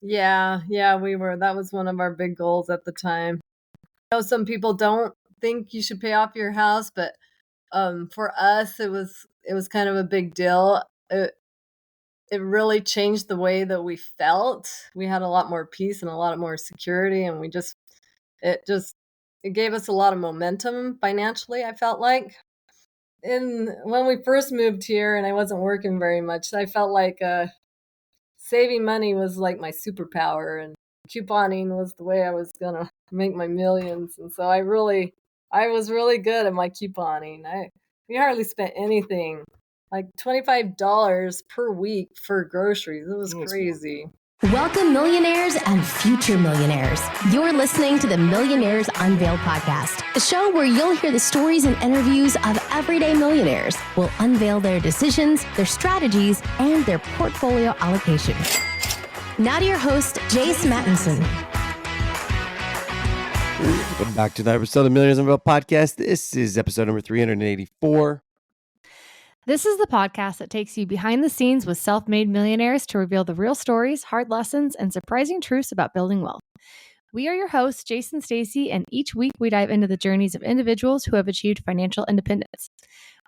Yeah, we were. That was one of our big goals at the time. I know some people don't think you should pay off your house, but for us, it was kind of a big deal. It really changed the way that we felt. We had a lot more peace and a lot more security, and it just it gave us a lot of momentum financially, I felt like. And when we first moved here and I wasn't working very much, I felt like saving money was like my superpower, and couponing was the way I was gonna make my millions. And so I was really good at my couponing. We hardly spent anything, like $25 per week for groceries. It was crazy. Welcome, millionaires and future millionaires. You're listening to the Millionaires Unveiled podcast, a show where you'll hear the stories and interviews of everyday millionaires. We'll unveil their decisions, their strategies, and their portfolio allocation. Now to your host, Jace Mattinson. Welcome back to the episode of the Millionaires Unveiled podcast. This is episode number 384. This is the podcast that takes you behind the scenes with self-made millionaires to reveal the real stories, hard lessons, and surprising truths about building wealth. We are your hosts, Jason Stacy, and each week we dive into the journeys of individuals who have achieved financial independence.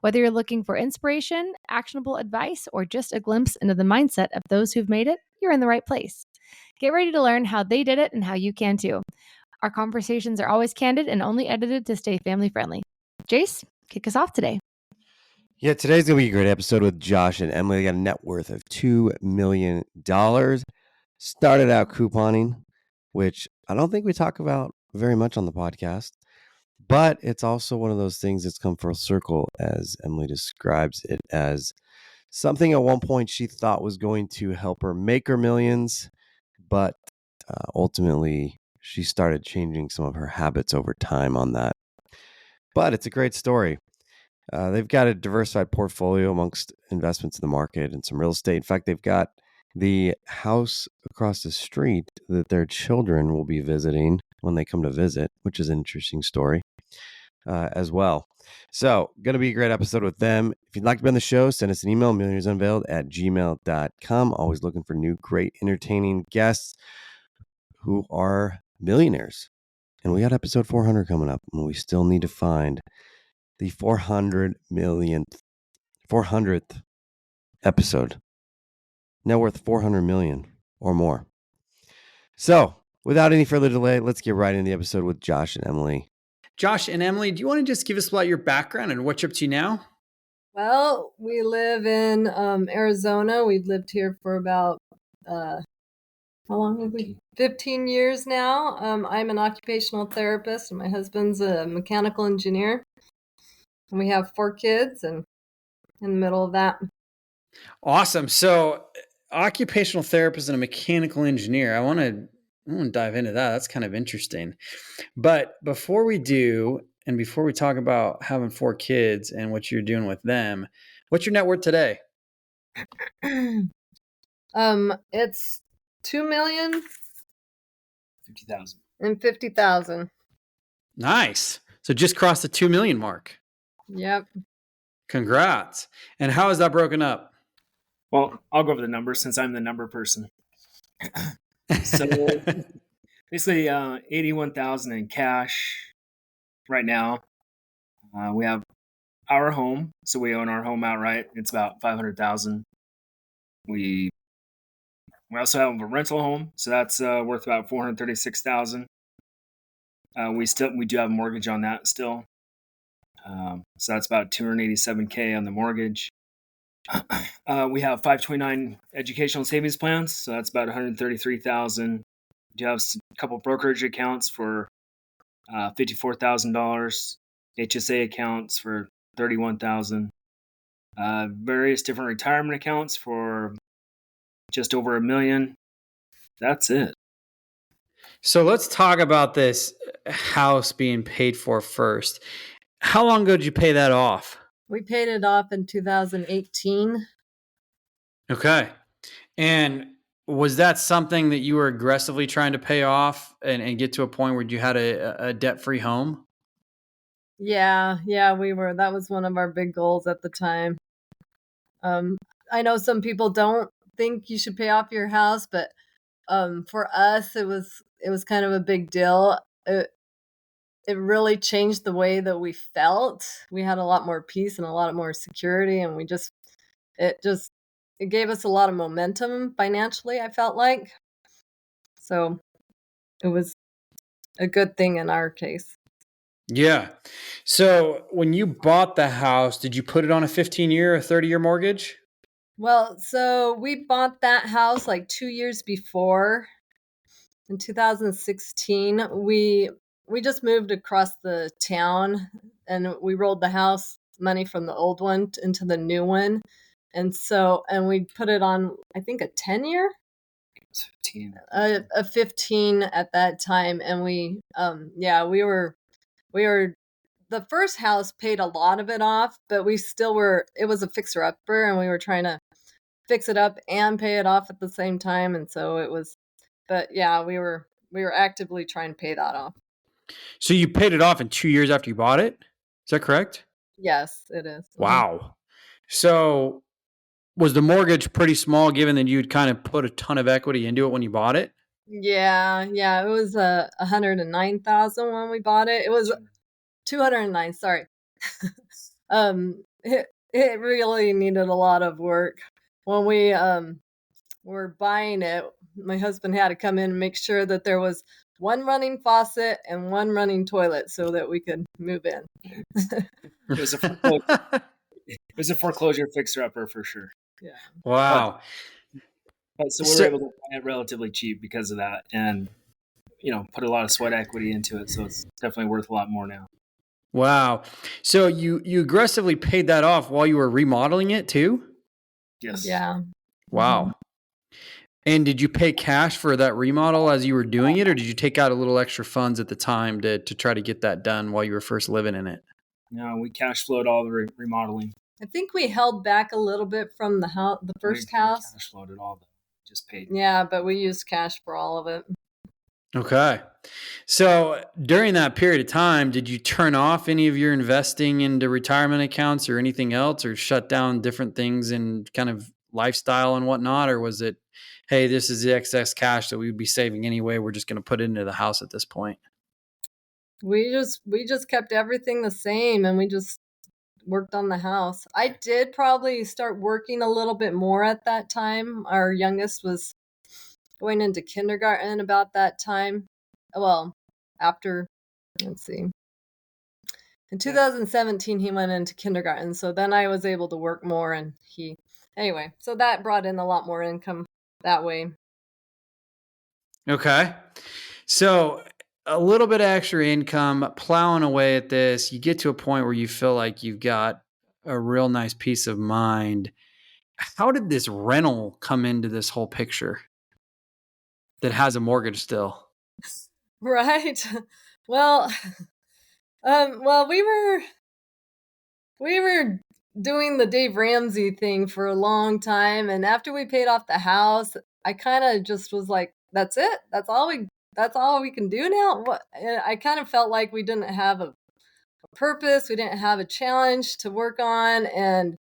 Whether you're looking for inspiration, actionable advice, or just a glimpse into the mindset of those who've made it, you're in the right place. Get ready to learn how they did it and how you can too. Our conversations are always candid and only edited to stay family-friendly. Jace, kick us off today. Yeah, today's going to be a great episode with Josh and Emily. They got a net worth of $2 million. Started out couponing, which I don't think we talk about very much on the podcast, but it's also one of those things that's come full circle, as Emily describes it, as something at one point she thought was going to help her make her millions, but ultimately she started changing some of her habits over time on that. But it's a great story. They've got a diversified portfolio amongst investments in the market and some real estate. In fact, they've got the house across the street that their children will be visiting when they come to visit, which is an interesting story as well. So, going to be a great episode with them. If you'd like to be on the show, send us an email, millionairesunveiled@gmail.com. Always looking for new, great, entertaining guests who are millionaires. And we got episode 400 coming up, and we still need to find the 400th episode. Net worth 400 million or more. So, without any further delay, let's get right into the episode with Josh and Emily. Josh and Emily, do you want to just give us about your background and what you're up to now? Well, we live in Arizona. We've lived here for about how long have we? 15 years now. I'm an occupational therapist, and my husband's a mechanical engineer. And we have 4 kids, and in the middle of that. Awesome. So, occupational therapist and a mechanical engineer. I want to dive into that. That's kind of interesting. But before we do, and before we talk about having 4 kids and what you're doing with them, what's your net worth today? It's $2,050,000. Nice. So just crossed the 2 million mark. Yep. Congrats. And how is that broken up? Well, I'll go over the numbers since I'm the number person. So basically 81,000 in cash right now. We have our home, so we own our home outright. It's about 500,000. We also have a rental home, so that's worth about 436,000. We do have a mortgage on that still. So that's about 287K on the mortgage. We have 529 educational savings plans, so that's about 133,000. We do have a couple brokerage accounts for $54,000, HSA accounts for $31,000, various different retirement accounts for just over $1 million. That's it. So let's talk about this house being paid for first. How long ago did you pay that off? We paid it off in 2018. Okay. And was that something that you were aggressively trying to pay off and get to a point where you had a debt-free home? Yeah, we were. That was one of our big goals at the time. I know some people don't think you should pay off your house, but for us, it was kind of a big deal. It really changed the way that we felt. We had a lot more peace and a lot more security, and it gave us a lot of momentum financially, I felt like. So it was a good thing in our case. Yeah. So when you bought the house, did you put it on a 15-year or 30-year mortgage? Well, so we bought that house like 2 years before. In 2016, we just moved across the town, and we rolled the house money from the old one into the new one. And we put it on, I think, a 10-year, It was 15. a 15 at that time. And we were the first house paid a lot of it off, but it was a fixer upper, and we were trying to fix it up and pay it off at the same time. And so it was, but yeah, we were actively trying to pay that off. So you paid it off in 2 years after you bought it? Is that correct? Yes, it is. Wow. So was the mortgage pretty small given that you'd kind of put a ton of equity into it when you bought it? Yeah, it was 109,000 when we bought it. It was 209, sorry. It really needed a lot of work. When we were buying it, my husband had to come in and make sure that there was one running faucet and one running toilet so that we could move in. It was a foreclosure fixer upper for sure. Yeah. Wow. But so we were able to buy it relatively cheap because of that, and put a lot of sweat equity into it. So it's definitely worth a lot more now. Wow. So you aggressively paid that off while you were remodeling it too? Yes. Yeah. Wow. And did you pay cash for that remodel as you were doing it, or did you take out a little extra funds at the time to try to get that done while you were first living in it? No, we cash flowed all the remodeling. I think we held back a little bit from the first house. Cash flowed it all, though. Just paid. Yeah, but we used cash for all of it. Okay. So during that period of time, did you turn off any of your investing into retirement accounts or anything else, or shut down different things in kind of lifestyle and whatnot? Or was it, hey, this is the excess cash that we'd be saving anyway, we're just going to put it into the house at this point? We just kept everything the same, and we just worked on the house. I did probably start working a little bit more at that time. Our youngest was going into kindergarten about that time. Well, after, let's see. In 2017, he went into kindergarten. So then I was able to work more, and anyway, so that brought in a lot more income that way. Okay. So a little bit of extra income, plowing away at this, you get to a point where you feel like you've got a real nice peace of mind. How did this rental come into this whole picture that has a mortgage still? Right. Well, we were doing the Dave Ramsey thing for a long time, and after we paid off the house, I kind of just was like, that's it. That's all we can do now. I kind of felt like we didn't have a purpose. We didn't have a challenge to work on, and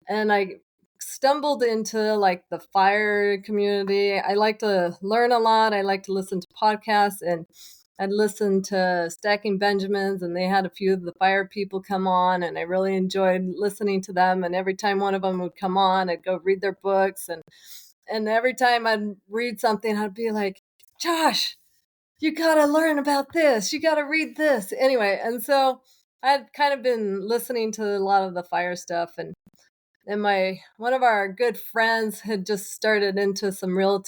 I stumbled into like the fire community. I like to learn a lot. I like to listen to podcasts, and I'd listen to Stacking Benjamins, and they had a few of the fire people come on, and I really enjoyed listening to them. And every time one of them would come on, I'd go read their books, and every time I'd read something, I'd be like, Josh, you got to learn about this. You got to read this. Anyway, and so I'd kind of been listening to a lot of the fire stuff, and one of our good friends had just started into some real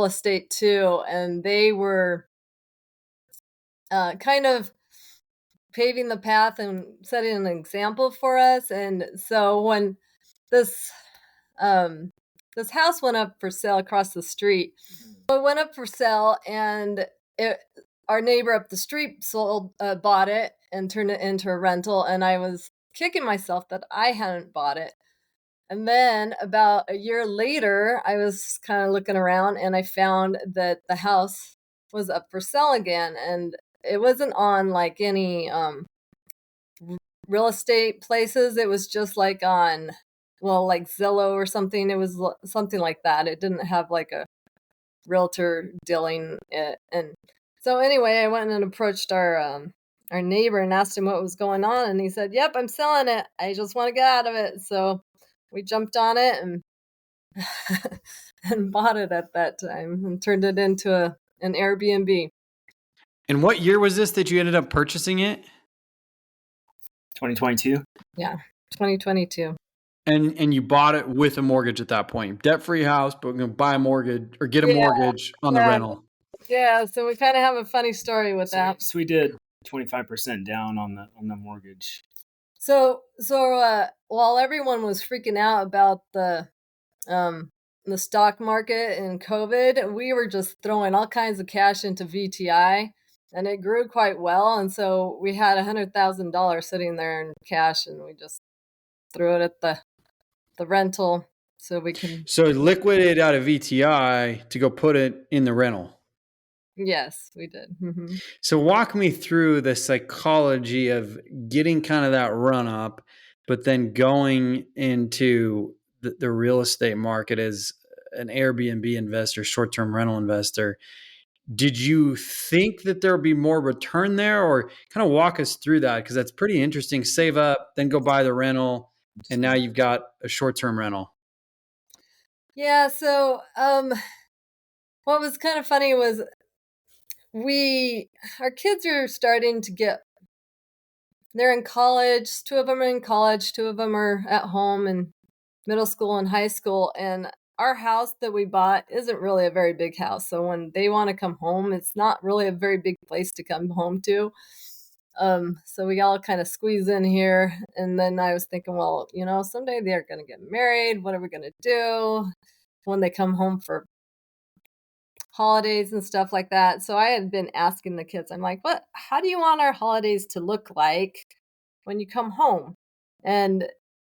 estate too, and they were kind of paving the path and setting an example for us. And so when this house went up for sale across the street, it went up for sale, and our neighbor up the street bought it and turned it into a rental, and I was kicking myself that I hadn't bought it. And then about a year later, I was kind of looking around, and I found that the house was up for sale again, and it wasn't on like any real estate places. It was just like on, like Zillow or something. It was something like that. It didn't have like a realtor dealing it. And so anyway, I went and approached our neighbor and asked him what was going on, and he said, "Yep, I'm selling it. I just want to get out of it." So we jumped on it and and bought it at that time and turned it into an Airbnb. And what year was this that you ended up purchasing it? 2022. Yeah, 2022. And you bought it with a mortgage at that point. Debt-free house, but we're going to buy a mortgage or get a mortgage on the rental. Yeah, so we kind of have a funny story with that. So we did 25% down on the mortgage. So while everyone was freaking out about the stock market and COVID, we were just throwing all kinds of cash into VTI, and it grew quite well. And so we had $100,000 sitting there in cash, and we just threw it at the rental so we can. So liquidate out of VTI to go put it in the rental. Yes, we did. Mm-hmm. So walk me through the psychology of getting kind of that run up, but then going into the real estate market as an Airbnb investor, short-term rental investor. Did you think that there would be more return there, or kind of walk us through that? Because that's pretty interesting. Save up, then go buy the rental, and now you've got a short-term rental. Yeah. So what was kind of funny was our kids are starting to they're in college. 2 of them are in college. 2 of them are at home in middle school and high school. And our house that we bought isn't really a very big house. So when they want to come home, it's not really a very big place to come home to. So we all kind of squeeze in here. And then I was thinking, well, someday they're going to get married. What are we going to do when they come home for holidays and stuff like that? So I had been asking the kids, I'm like, how do you want our holidays to look like when you come home? And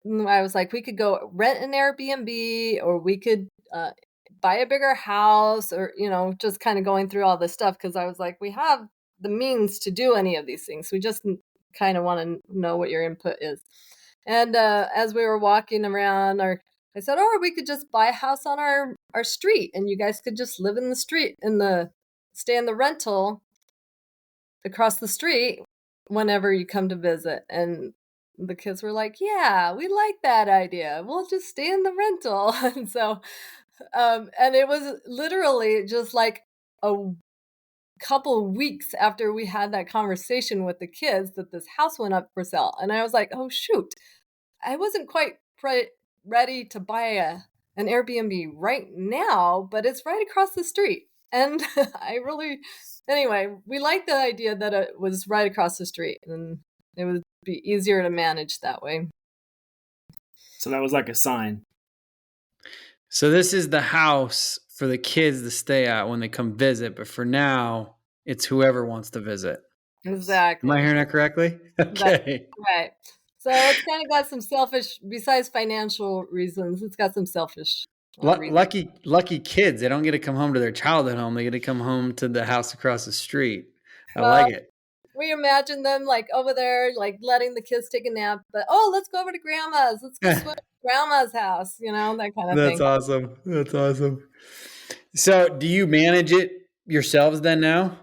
I was like, we could go rent an Airbnb, or we could buy a bigger house, or, just kind of going through all this stuff. Cause I was like, we have the means to do any of these things. We just kind of want to know what your input is. And as we were walking around, I said, or we could just buy a house on our street, and you guys could just live in the street stay in the rental across the street whenever you come to visit. And the kids were like, yeah, we like that idea. We'll just stay in the rental. And so, and it was literally just like a couple of weeks after we had that conversation with the kids that this house went up for sale. And I was like, oh, shoot, I wasn't quite ready to buy an Airbnb right now, but it's right across the street. And anyway, we liked the idea that it was right across the street, and it would be easier to manage that way. So that was like a sign. So this is the house for the kids to stay at when they come visit, but for now, it's whoever wants to visit. Exactly. Am I hearing that correctly? Okay. Right. So it's kind of got some selfish, besides financial reasons, it's got some selfish reasons. Lucky kids. They don't get to come home to their childhood home. They get to come home to the house across the street. I like it. We imagine them like over there, like letting the kids take a nap, but let's go over to grandma's. Let's go swim at grandma's house, that kind of thing. That's awesome. That's awesome. So do you manage it yourselves then now?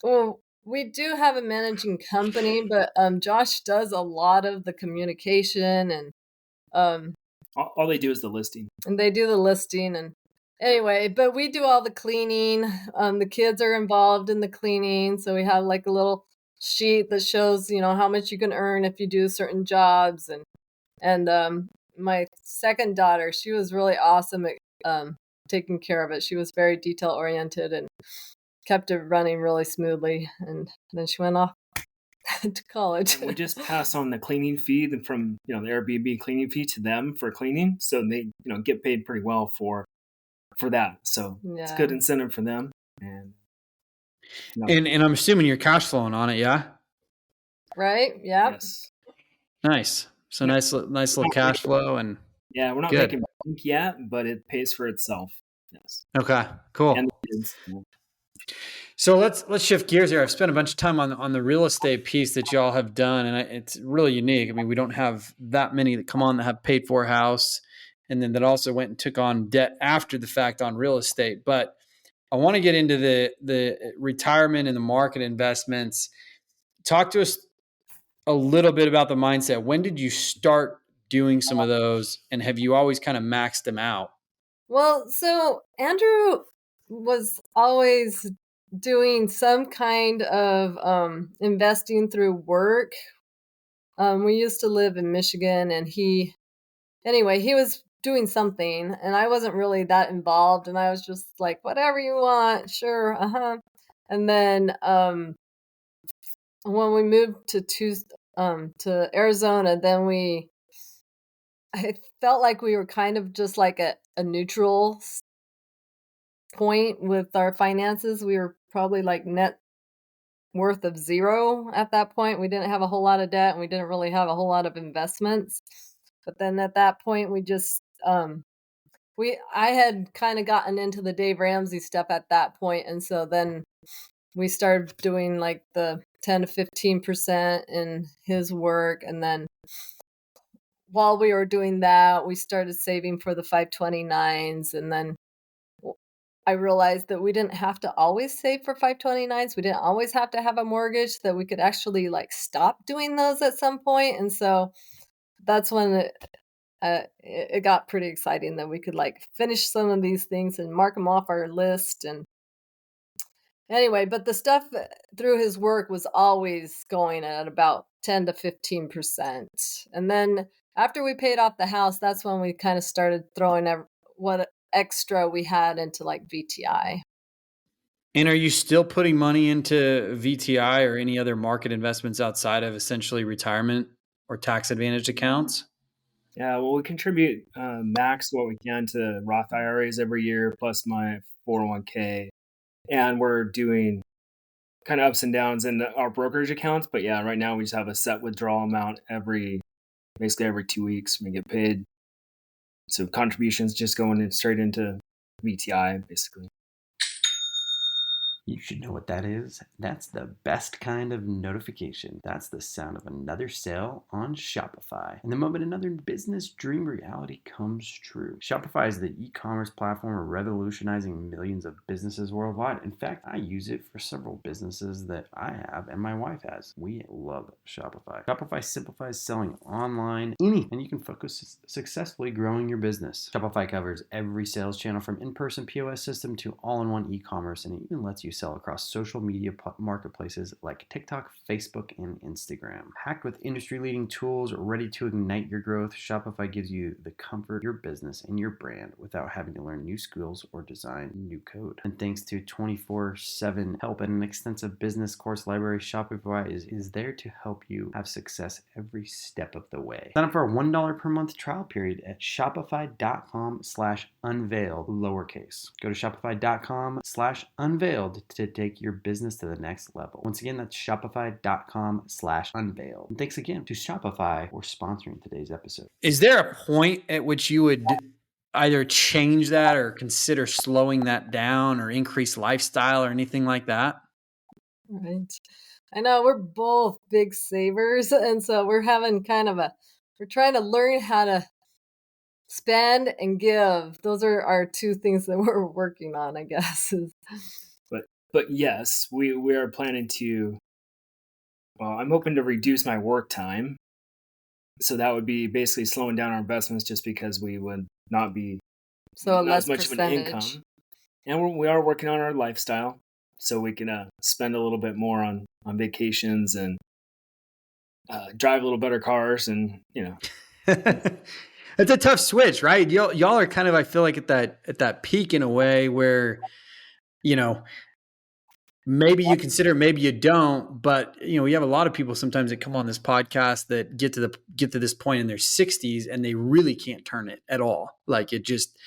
Well, we do have a managing company, but Josh does a lot of the communication, and all they do is the listing. And they do the listing, and anyway, but we do all the cleaning. The kids are involved in the cleaning, so we have like a little sheet that shows how much you can earn if you do certain jobs. And my second daughter, she was really awesome at taking care of it. She was very detail oriented and kept it running really smoothly. And then she went off to college. And we just pass on the cleaning fee from the Airbnb cleaning fee to them for cleaning, so they get paid pretty well for that. So it's good incentive for them. And and I'm assuming you're cash flowing on it, yeah? Right. Yeah. Yes. Nice. So nice little cash flow, and yeah, we're not making bank yet, but it pays for itself. Yes. Okay. Cool. And the kids, So let's shift gears here. I've spent a bunch of time on the real estate piece that y'all have done, and it's really unique. I mean, we don't have that many that come on that have paid for a house, and then that also went and took on debt after the fact on real estate. But I want to get into the retirement and the market investments. Talk to us a little bit about the mindset. When did you start doing some of those, and have you always kind of maxed them out? Well, so Andrew was always doing some kind of investing through work. We used to live in Michigan, and he was doing something, and I wasn't really that involved, and I was just like, whatever you want, sure, And then when we moved to Arizona, then I felt like we were kind of just like a neutral point with our finances. We were probably like net worth of zero at that point. We didn't have a whole lot of debt, and we didn't really have a whole lot of investments. But then at that point, we just I had kind of gotten into the Dave Ramsey stuff at that point, and so then we started doing like the 10 to 15% in his work, and then while we were doing that, we started saving for the 529s, and then I realized that we didn't have to always save for 529s. We didn't always have to have a mortgage, that we could actually like stop doing those at some point. And so that's when it got pretty exciting that we could like finish some of these things and mark them off our list. And anyway, but the stuff through his work was always going at about 10 to 15%. And then after we paid off the house, that's when we kind of started throwing what extra we had into like VTI. And are you still putting money into VTI or any other market investments outside of essentially retirement or tax advantaged accounts? Yeah, well, we contribute max what we can to Roth IRAs every year, plus my 401k. And we're doing kind of ups and downs in our brokerage accounts. But yeah, right now we just have a set withdrawal amount basically every 2 weeks we get paid. So contributions just going straight into VTI, basically. You should know what that is. That's the best kind of notification. That's the sound of another sale on Shopify. And the moment another business dream reality comes true. Shopify is the e-commerce platform revolutionizing millions of businesses worldwide. In fact, I use it for several businesses that I have and my wife has. We love Shopify. Shopify simplifies selling online, and you can focus successfully growing your business. Shopify covers every sales channel from in-person POS system to all-in-one e-commerce, and it even lets you sell across social media marketplaces like TikTok, Facebook, and Instagram. Packed with industry-leading tools ready to ignite your growth, Shopify gives you the comfort of your business and your brand without having to learn new skills or design new code. And thanks to 24/7 help and an extensive business course library, Shopify is there to help you have success every step of the way. Sign up for a $1 per month trial period at shopify.com/unveiled lowercase. Go to shopify.com/unveiled to take your business to the next level. Once again, that's shopify.com/unveiled. And thanks again to Shopify for sponsoring today's episode. Is there a point at which you would either change that or consider slowing that down or increase lifestyle or anything like that? Right. I know we're both big savers, and so we're having we're trying to learn how to spend and give. Those are our two things that we're working on, I guess. But yes, we are planning to, well, I'm hoping to reduce my work time. So that would be basically slowing down our investments just because we would not be So not as less much of an income. percentage. And we are working on our lifestyle so we can spend a little bit more on vacations and drive a little better cars and, It's a tough switch, right? Y'all are kind of, I feel like at that peak in a way where, maybe you consider, maybe you don't, but we have a lot of people sometimes that come on this podcast that get to this point in their 60s and they really can't turn it at all. Like it just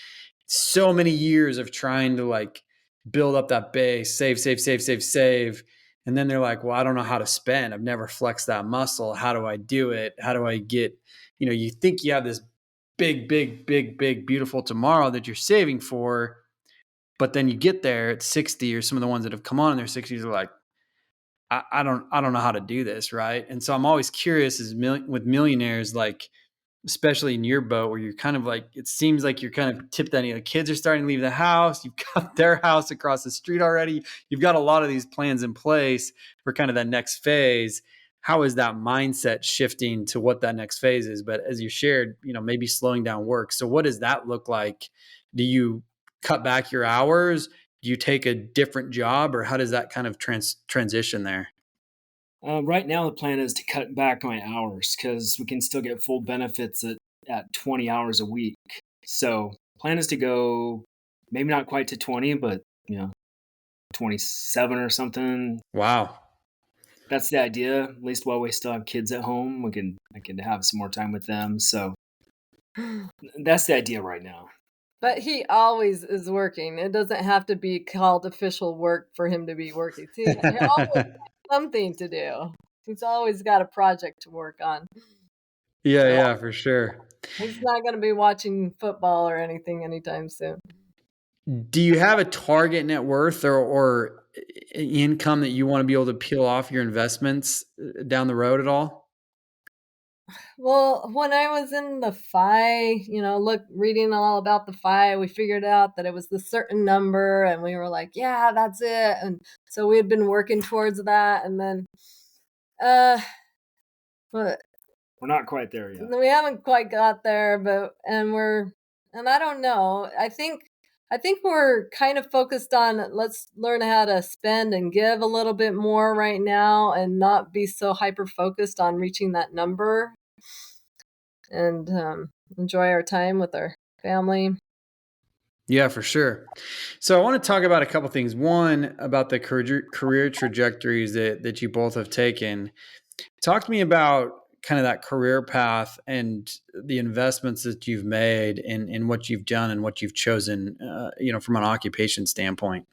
so many years of trying to like build up that base, save. And then they're like, well, I don't know how to spend. I've never flexed that muscle. How do I do it? How do I get, you think you have this big, beautiful tomorrow that you're saving for. But then you get there at 60, or some of the ones that have come on in their 60s are like, I don't know how to do this, right? And so I'm always curious with millionaires, like, especially in your boat where you're kind of like, it seems like you're kind of tipped on, the kids are starting to leave the house. You've got their house across the street already. You've got a lot of these plans in place for kind of that next phase. How is that mindset shifting to what that next phase is? But as you shared, maybe slowing down work. So what does that look like? Do you cut back your hours? Do you take a different job, or how does that kind of transition there? Right now, the plan is to cut back my hours because we can still get full benefits at 20 hours a week. So, plan is to go maybe not quite to 20, but 27 or something. Wow. That's the idea. At least while we still have kids at home, I can have some more time with them. So that's the idea right now. But he always is working. It doesn't have to be called official work for him to be working. See, he always has something to do. He's always got a project to work on. Yeah, for sure. He's not going to be watching football or anything anytime soon. Do you have a target net worth or income that you want to be able to peel off your investments down the road at all? Well, when I was in the FI, reading all about the FI, we figured out that it was the certain number, and we were like, yeah, that's it. And so we had been working towards that, and then, but we're not quite there yet. We haven't quite got there, and I don't know. I think we're kind of focused on let's learn how to spend and give a little bit more right now, and not be so hyper focused on reaching that number. And enjoy our time with our family. Yeah, for sure. So I want to talk about a couple things. One, about the career trajectories that you both have taken. Talk to me about kind of that career path and the investments that you've made in what you've done and what you've chosen, from an occupation standpoint.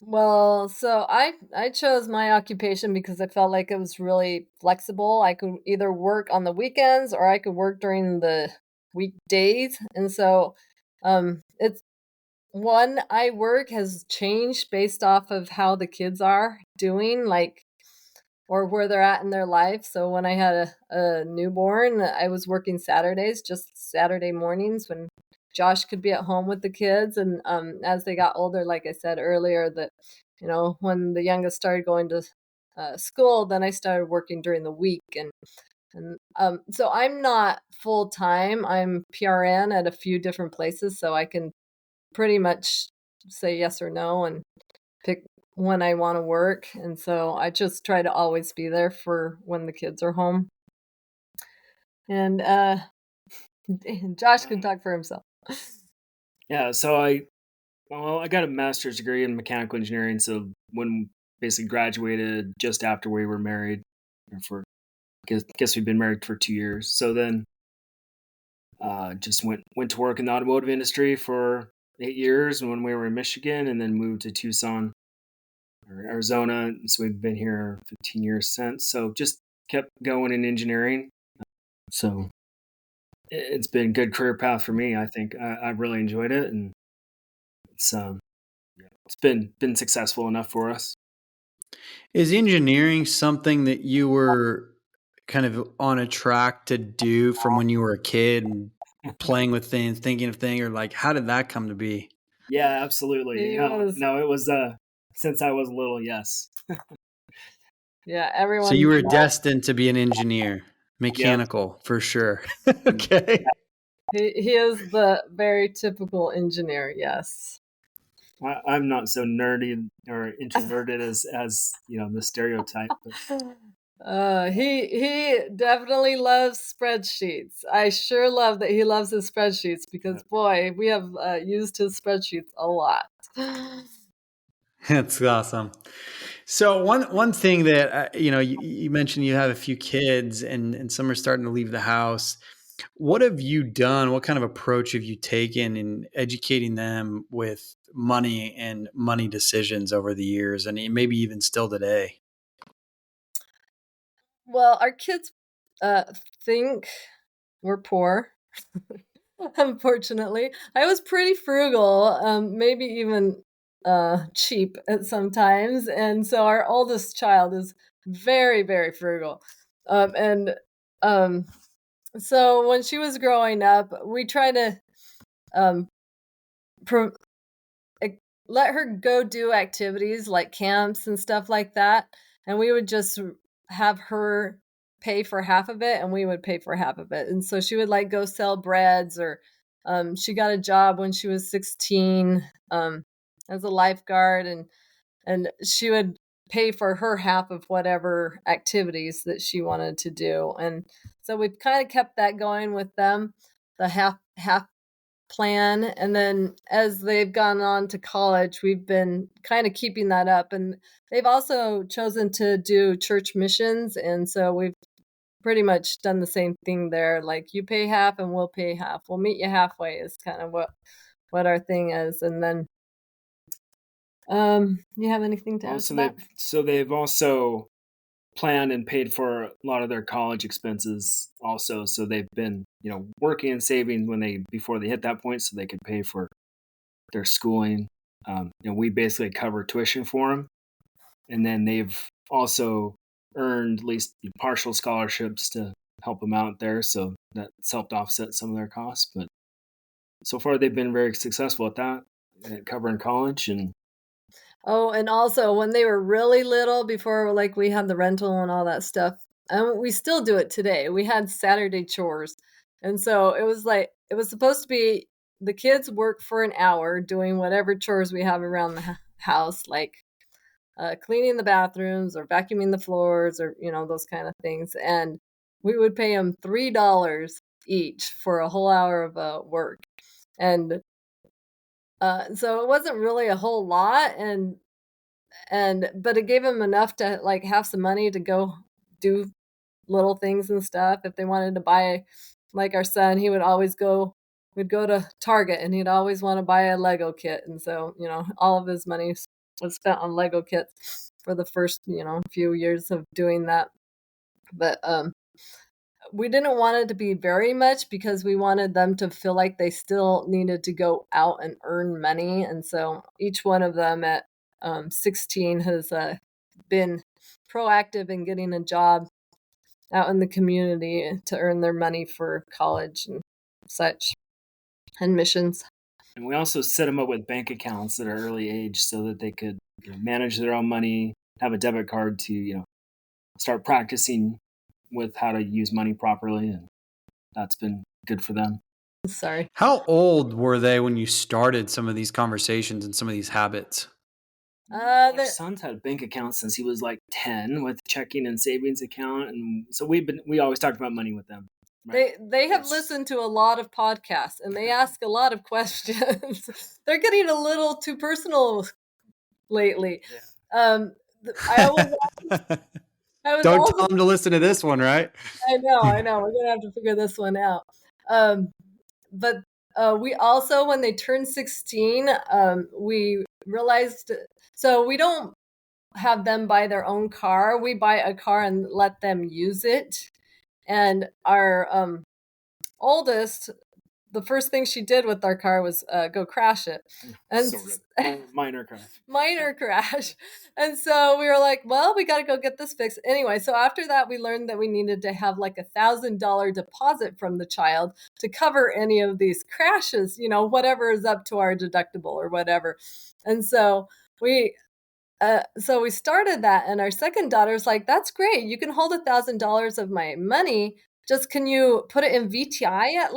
Well, so I chose my occupation because I felt like it was really flexible. I could either work on the weekends or I could work during the weekdays. And so it's one, I work has changed based off of how the kids are doing, or where they're at in their life. So when I had a newborn, I was working Saturdays, just Saturday mornings when Josh could be at home with the kids. And as they got older, like I said earlier, that, when the youngest started going to school, then I started working during the week. And so I'm not full time. I'm PRN at a few different places, so I can pretty much say yes or no and pick when I want to work. And so I just try to always be there for when the kids are home. And Josh can talk for himself. Yeah, so I got a master's degree in mechanical engineering. So when basically graduated just after we were married, or guess we've been married for 2 years. So then just went to work in the automotive industry for 8 years when we were in Michigan, and then moved to Tucson or Arizona. So we've been here 15 years since. So just kept going in engineering. So it's been a good career path for me. I think I've really enjoyed it, and it's been successful enough for us. Is engineering something that you were kind of on a track to do from when you were a kid and playing with things, thinking of things, or like, how did that come to be? Yeah, absolutely. No, it was since I was little, yes. Yeah, everyone. So you were destined to be an engineer, mechanical, for sure. Okay. He is the very typical engineer, yes. I'm not so nerdy or introverted as the stereotype. He definitely loves spreadsheets. I sure love that he loves his spreadsheets because boy, we have used his spreadsheets a lot. That's awesome. So one thing that you mentioned, you have a few kids and some are starting to leave the house. What have you done? What kind of approach have you taken in educating them with money and money decisions over the years, and maybe even still today? Well, our kids think we're poor. Unfortunately, I was pretty frugal, maybe even cheap at sometimes, and so our oldest child is very, very frugal, and So when she was growing up, we tried to um, pro- let her go do activities like camps and stuff like that. And we would just have her pay for half of it and we would pay for half of it. And so she would like go sell breads, or she got a job when she was 16 as a lifeguard, and she would pay for her half of whatever activities that she wanted to do. And so we've kind of kept that going with them, the half plan. And then as they've gone on to college, we've been kind of keeping that up. And they've also chosen to do church missions. And so we've pretty much done the same thing there. Like, you pay half and we'll pay half. We'll meet you halfway is kind of what our thing is. And then you have anything to add to that? They've also planned and paid for a lot of their college expenses also. So they've been, working and saving before they hit that point so they could pay for their schooling. We basically cover tuition for them. And then they've also earned at least partial scholarships to help them out there. So that's helped offset some of their costs. But so far they've been very successful at that, at covering college. And Oh, and also when they were really little, before like we had the rental and all that stuff, and we still do it today. We had Saturday chores. And so it was supposed to be the kids work for an hour doing whatever chores we have around the house, like cleaning the bathrooms or vacuuming the floors, or those kind of things. And we would pay them $3 each for a whole hour of work. And so it wasn't really a whole lot, but it gave them enough to like have some money to go do little things and stuff. If they wanted to buy, like our son, we'd go to Target and he'd always want to buy a Lego kit. And so, all of his money was spent on Lego kits for the first, few years of doing that. But we didn't want it to be very much because we wanted them to feel like they still needed to go out and earn money. And so each one of them at 16 has been proactive in getting a job out in the community to earn their money for college and such, and missions. And we also set them up with bank accounts at an early age so that they could manage their own money, have a debit card to, start practicing with how to use money properly. And that's been good for them. Sorry. How old were they when you started some of these conversations and some of these habits? Our son's had a bank account since he was like 10 with checking and savings account. And so we always talked about money with them. Right? They have listened to a lot of podcasts and they ask a lot of questions. They're getting a little too personal lately. Yeah. Don't tell them to listen to this one, right? I know. We're going to have to figure this one out. But we also, when they turned 16, we realized, so we don't have them buy their own car. We buy a car and let them use it. And our oldest, the first thing she did with our car was go crash it. And sort of. Minor crash. And so we were like, well, we got to go get this fixed. Anyway, so after that, we learned that we needed to have like $1,000 deposit from the child to cover any of these crashes, whatever is up to our deductible or whatever. And so we started that, and our second daughter's like, that's great. You can hold $1,000 of my money. Just can you put it in VTI at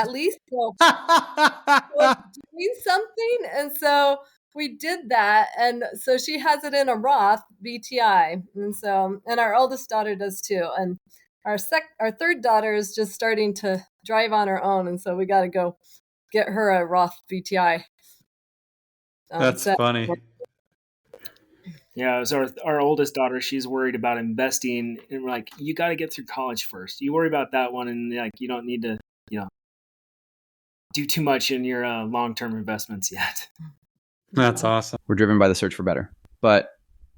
least? So doing something. And so we did that. And so she has it in a Roth VTI. And our oldest daughter does too. And our third daughter is just starting to drive on her own. And so we got to go get her a Roth VTI. That's funny. Yeah, it was our oldest daughter. She's worried about investing, and we're like, you got to get through college first. You worry about that one, and like you don't need to, do too much in your long-term investments yet. That's awesome. We're driven by the search for better. But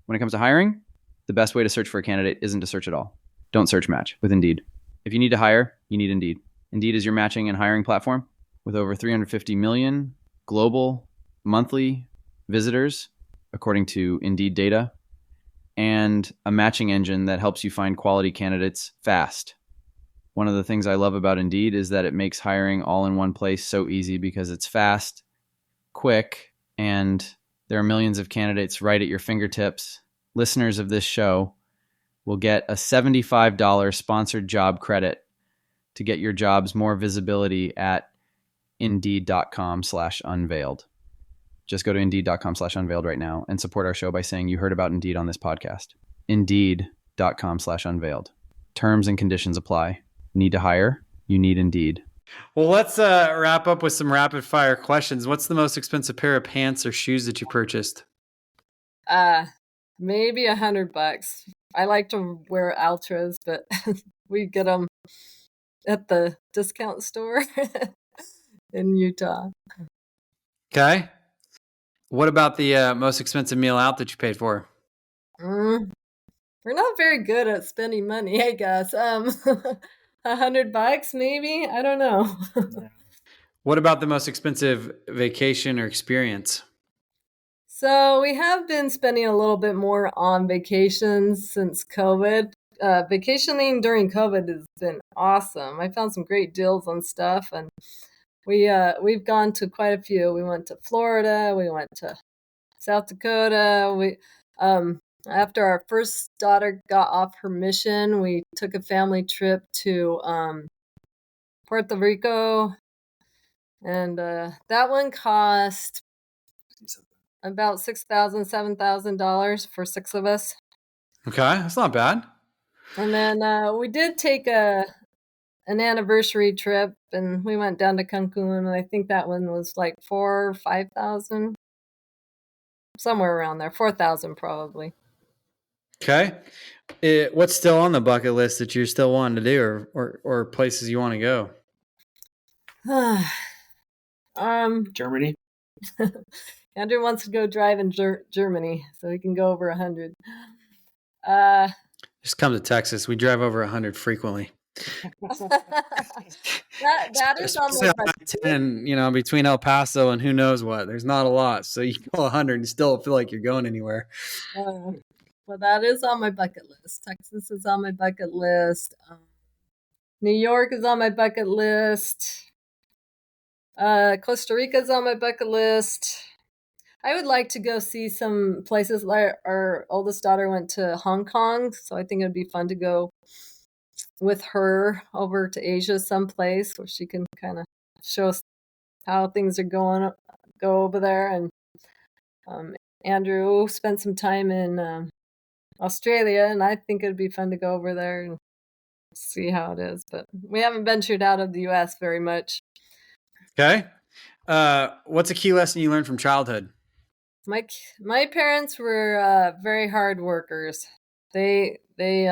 when it comes to hiring, the best way to search for a candidate isn't to search at all. Don't search match with Indeed. If you need to hire, you need Indeed. Indeed is your matching and hiring platform with over 350 million global monthly visitors, according to Indeed data, and a matching engine that helps you find quality candidates fast. One of the things I love about Indeed is that it makes hiring all in one place so easy because it's fast, quick, and there are millions of candidates right at your fingertips. Listeners of this show will get a $75 sponsored job credit to get your jobs more visibility at Indeed.com/unveiled. Just go to Indeed.com/unveiled right now and support our show by saying you heard about Indeed on this podcast. Indeed.com/unveiled. Terms and conditions apply. Need to hire? You need Indeed. Well, let's wrap up with some rapid fire questions. What's the most expensive pair of pants or shoes that you purchased? Maybe $100. I like to wear Altras, but we get them at the discount store in Utah. Okay. What about the most expensive meal out that you paid for? We're not very good at spending money, I guess. $100 maybe? I don't know. What about the most expensive vacation or experience? So we have been spending a little bit more on vacations since COVID. Vacationing during COVID has been awesome. I found some great deals on stuff, and we've gone to quite a few. We went to Florida. We went to South Dakota. After our first daughter got off her mission, we took a family trip to Puerto Rico, and that one cost about $6,000, $7,000 for 6 of us. Okay, that's not bad. And then we did take an anniversary trip, and we went down to Cancun, and I think that one was like 4,000 or 5,000, somewhere around there, 4,000 probably. Okay. What's still on the bucket list that you're still wanting to do, or places you want to go? Germany. Andrew wants to go drive in Germany, so he can go over 100. Just come to Texas. We drive over 100 frequently. that is on my bucket. 10, between El Paso and who knows what. There's not a lot, so you go 100 and still don't feel like you're going anywhere. Well, that is on my bucket list. Texas is on my bucket list. New York is on my bucket list. Costa Rica is on my bucket list. I would like to go see some places. Like our oldest daughter went to Hong Kong, so I think it would be fun to go with her over to Asia someplace where she can kind of show us how things are go over there. And Andrew spent some time in Australia, and I think it'd be fun to go over there and see how it is. But we haven't ventured out of the U.S. very much. Okay. What's a key lesson you learned from childhood? My parents were very hard workers. They be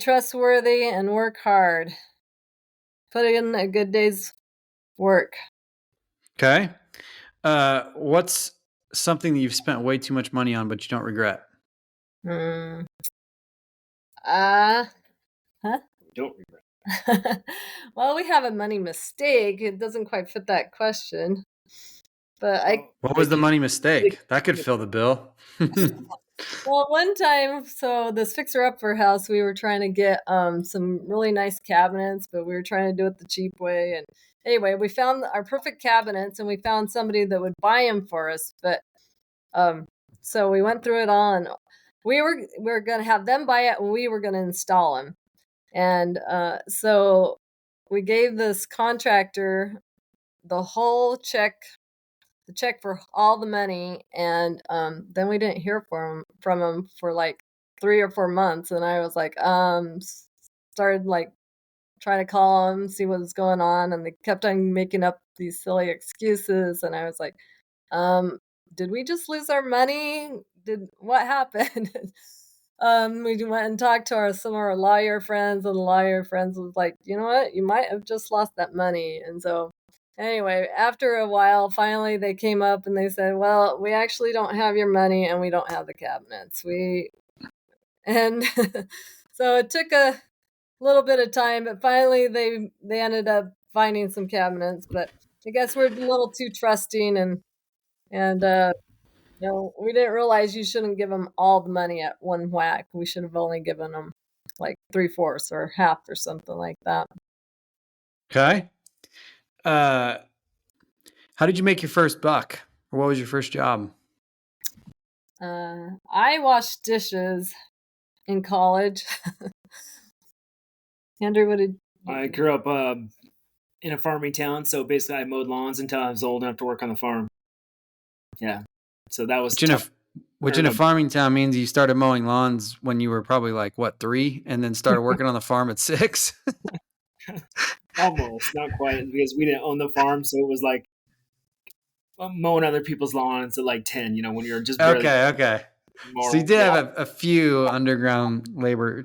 trustworthy and work hard. Put in a good day's work. Okay. What's something that you've spent way too much money on but you don't regret? Don't regret. Well, we have a money mistake. It doesn't quite fit that question. But what was the money mistake? That could fill the bill. Well, one time, so this fixer-upper house, we were trying to get some really nice cabinets, but we were trying to do it the cheap way. And anyway, we found our perfect cabinets, and we found somebody that would buy them for us. But so we went through it all, and we were going to have them buy it, and we were going to install them. And so we gave this contractor the whole check for all the money, and then we didn't hear from him for like 3 or 4 months, and I was like started like trying to call him, see what was going on, and they kept on making up these silly excuses, and I was like, did we just lose our money? What happened? We went and talked to some of our lawyer friends, and the lawyer friends was like, you know what, you might have just lost that money. And so anyway, after a while, finally they came up and they said, well, we actually don't have your money and we don't have the cabinets. And so it took a little bit of time, but finally they ended up finding some cabinets. But I guess we're a little too trusting, and we didn't realize you shouldn't give them all the money at one whack. We should have only given them like 3/4 or half or something like that. Okay. How did you make your first buck? Or what was your first job? I washed dishes in college. Andrew, what did I grew up in a farming town, so basically I mowed lawns until I was old enough to work on the farm. Yeah, so that was tough. Which in a farming town means you started mowing lawns when you were probably like, what, 3? And then started working on the farm at 6? Almost, not quite, because we didn't own the farm, so it was like mowing other people's lawns at like 10. When you're just barely Okay. more. So you did have a few underground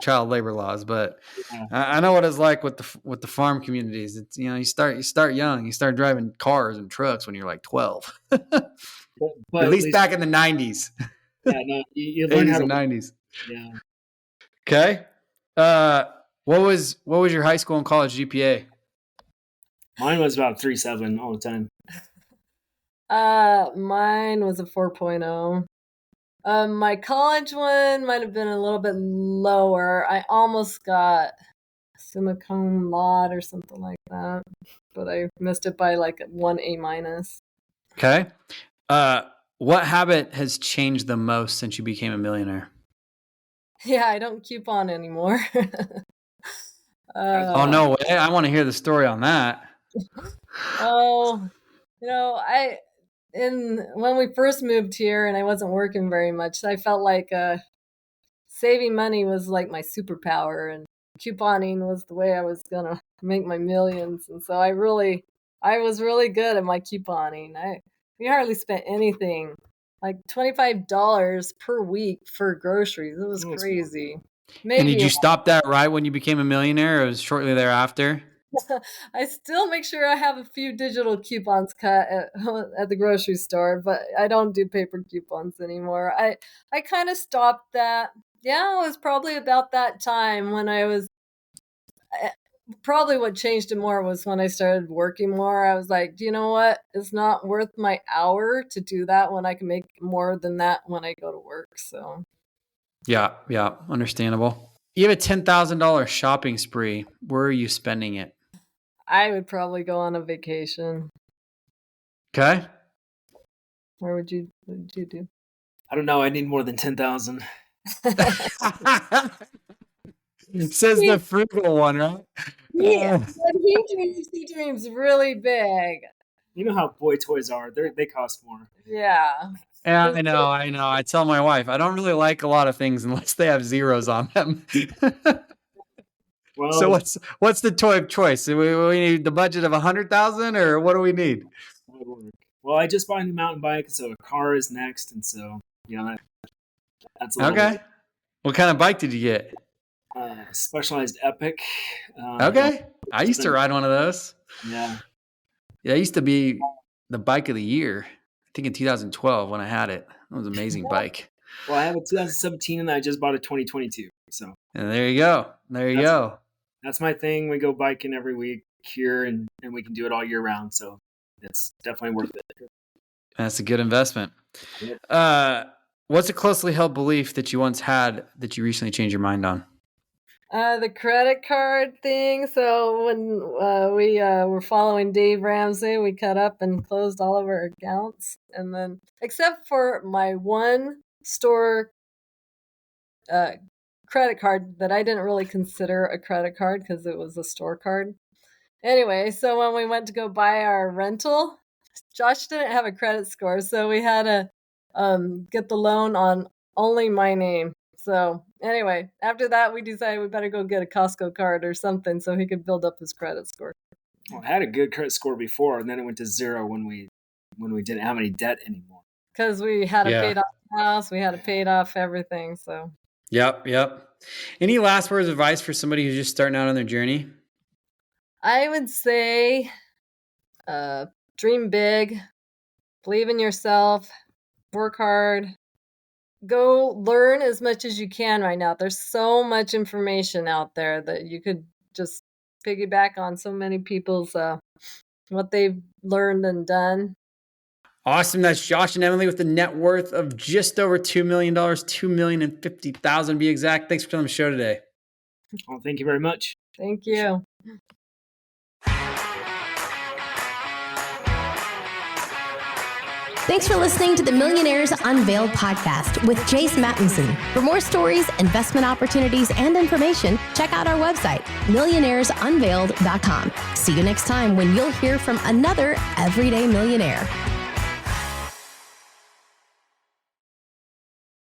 child labor laws, but Yeah. I know what it's like with the farm communities. It's you start young, you start driving cars and trucks when you're like 12. But at least back in the 90s. Yeah, no, you learn 80s how to. and 90s. Yeah, Okay. What was your high school and college GPA? mine was about 3.7 all the time. Mine was a 4.0. My college one might have been a little bit lower. I almost got summa cum laude or something like that, but I missed it by like 1 A-. Okay. What habit has changed the most since you became a millionaire? Yeah, I don't coupon anymore. Oh, no way. I want to hear the story on that. Oh, when we first moved here and I wasn't working very much, I felt like saving money was like my superpower, and couponing was the way I was gonna make my millions. And so I was really good at my couponing. We hardly spent anything, like $25 per week for groceries. It was crazy. And did you stop that right when you became a millionaire, or was shortly thereafter? I still make sure I have a few digital coupons cut at the grocery store, but I don't do paper coupons anymore. I kind of stopped that. Yeah, it was probably about that time when probably what changed it more was when I started working more. I was like, do you know what? It's not worth my hour to do that when I can make more than that when I go to work. So Yeah, understandable. You have a $10,000 shopping spree. Where are you spending it? I would probably go on a vacation. Okay. What would you do? I don't know. I need more than 10,000. Says the frugal one, right? Yeah, but he dreams really big. You know how boy toys are. They cost more. Yeah. Yeah, I know. I tell my wife, I don't really like a lot of things unless they have zeros on them. Well, so what's the toy of choice? We need the budget of 100,000, or what do we need? Well, I just bought a new mountain bike, so a car is next, and so that's a okay. What kind of bike did you get? Specialized Epic. Okay, I used to ride one of those. Yeah, it used to be the bike of the year. I think in 2012 when I had it. It was an amazing bike. Well, I have a 2017 and I just bought a 2022. So and there you go. That's my thing. We go biking every week here, and we can do it all year round. So it's definitely worth it. That's a good investment. What's a closely held belief that you once had that you recently changed your mind on? The credit card thing. So when we were following Dave Ramsey, we cut up and closed all of our accounts. And then, except for my one store credit card that I didn't really consider a credit card because it was a store card. Anyway, so when we went to go buy our rental, Josh didn't have a credit score, so we had to get the loan on only my name. So anyway, after that, we decided we better go get a Costco card or something so he could build up his credit score. Well, I had a good credit score before, and then it went to zero when we didn't have any debt anymore. Because we had to pay off the house, we had to pay off everything. So. Yep. Any last words of advice for somebody who's just starting out on their journey? I would say, dream big, believe in yourself, work hard. Go learn as much as you can right now. There's so much information out there that you could just piggyback on so many people's what they've learned and done. Awesome. That's Josh and Emily with the net worth of just over $2 million, $2,050,000 to be exact. Thanks for coming on the show today. Well, thank you very much. Thank you. Thanks for listening to the Millionaires Unveiled podcast with Jace Mattinson. For more stories, investment opportunities, and information, check out our website, millionairesunveiled.com. See you next time when you'll hear from another everyday millionaire.